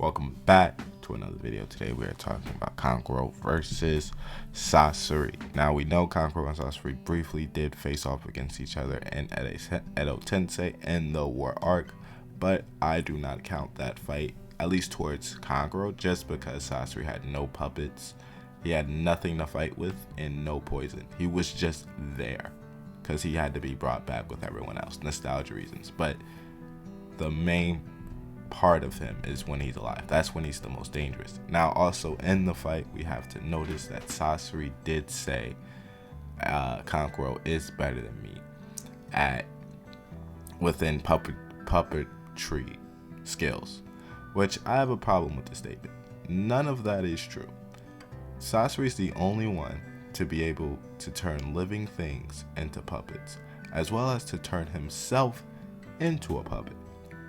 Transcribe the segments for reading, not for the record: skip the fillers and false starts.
Welcome back to another video. Today we are talking about Kankuro versus Sasori. Now we know Kankuro and Sasori briefly did face off against each other in Edo Tensei in the War Arc, but I do not count that fight, at least towards Kankuro, just because Sasori had no puppets. He had nothing to fight with and no poison. He was just there because he had to be brought back with everyone else, nostalgia reasons. But the main part of him is when he's alive. That's when he's the most dangerous. Now also in the fight we have to notice that Sasori did say Kankuro is better than me at within puppetry skills, which I have a problem with the statement. None of that is true. Sasori is the only one to be able to turn living things into puppets, as well as to turn himself into a puppet.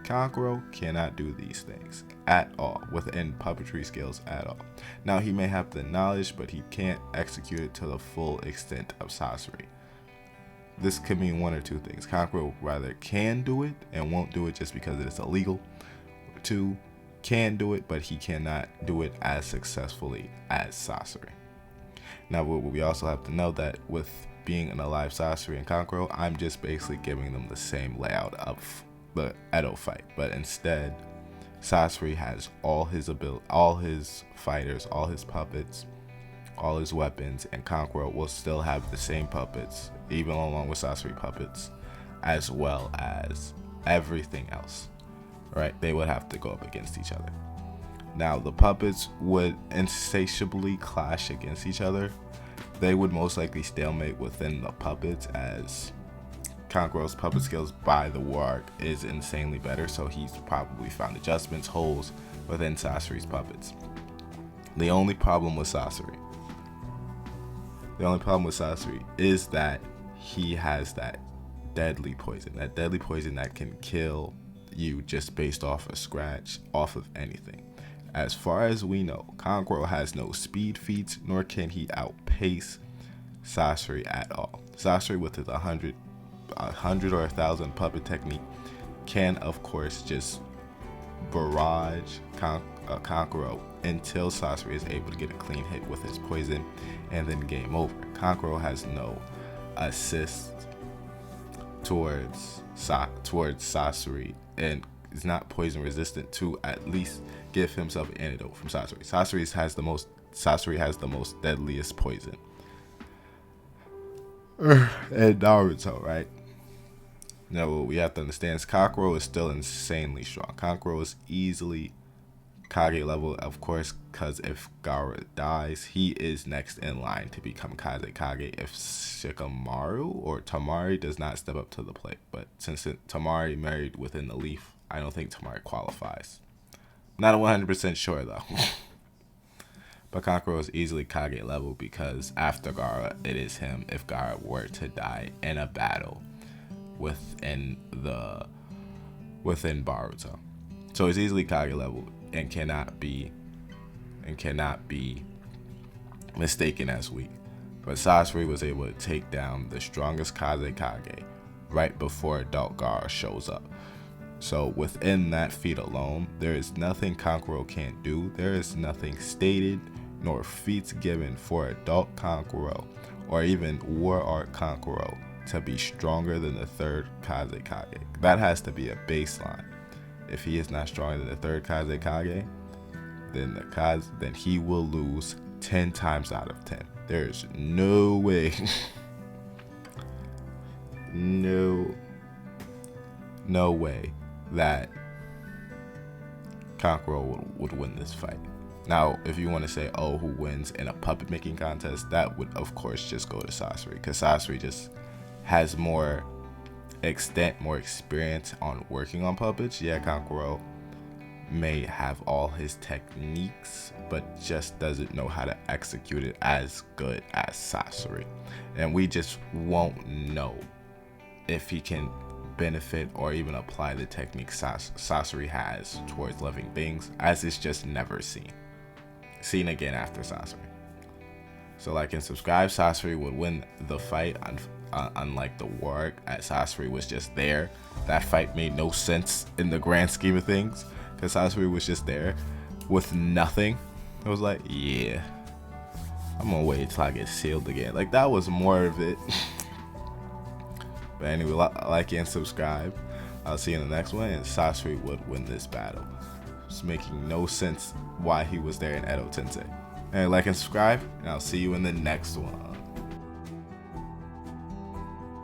Kankuro cannot do these things at all within puppetry skills at all. Now he may have the knowledge, but he can't execute it to the full extent of Sasori. This could mean one or two things. Kankuro rather can do it and won't do it just because it is illegal. Two, can do it, but he cannot do it as successfully as Sasori. Now we also have to know that with being an alive Sasori and Kankuro, I'm just basically giving them the same layout of the Edo fight, but instead Sasori has all his fighters, all his puppets, all his weapons, and Kankuro will still have the same puppets, even along with Sasori puppets, as well as everything else. Right? They would have to go up against each other. Now the puppets would insatiably clash against each other. They would most likely stalemate within the puppets, as Kankuro's puppet skills by the War Arc is insanely better, so he's probably found adjustments, holes within Sasori's puppets. The only problem with Sasori is that he has that deadly poison that can kill you just based off a scratch, off of anything. As far as we know, Kankuro has no speed feats, nor can he outpace Sasori at all. Sasori with his 100 or 1,000 puppet technique can of course just barrage Kankuro until Sasori is able to get a clean hit with his poison, and then game over. Kankuro has no assist towards Sasori and is not poison resistant to at least give himself an antidote from Sasori. Sasori has the most deadliest poison. And Naruto, right? Now what we have to understand is Kankuro is still insanely strong. Kankuro is easily Kage level, of course, because if Gaara dies, he is next in line to become Kage if Shikamaru or Tamari does not step up to the plate. But since Tamari married within the leaf, I don't think Tamari qualifies. Not 100% sure though. But Kankuro is easily Kage level because after Gaara, it is him if Gaara were to die in a battle within Boruto. So he's easily Kage level and cannot be mistaken as weak. But Sasori was able to take down the strongest Kage right before adult Gaara shows up. So within that feat alone, there is nothing Kankuro can't do. There is nothing stated nor feats given for adult Kankuro or even War Arc Kankuro to be stronger than the third Kage. That has to be a baseline. If he is not stronger than the third Kage, then he will lose 10 times out of 10. There's no way, no way that Kankuro would win this fight. Now, if you want to say, oh, who wins in a puppet making contest, that would of course just go to Sasori, because Sasori just has more experience on working on puppets. Yeah, Kankuro may have all his techniques, but just doesn't know how to execute it as good as Sasori. And we just won't know if he can benefit or even apply the technique Sasori has towards living beings, as it's just never seen again after Sasori. So like and subscribe. Sasori would win the fight, unlike the War Arc, as Sasori was just there. That fight made no sense in the grand scheme of things because Sasori was just there. with nothing. It was like, yeah, I'm gonna wait till I get sealed again. Like, that was more of it. But anyway, like and subscribe. I'll see you in the next one, and Sasori would win this battle. It's making no sense why he was there in Edo Tensei. Anyway, like and subscribe, and I'll see you in the next one.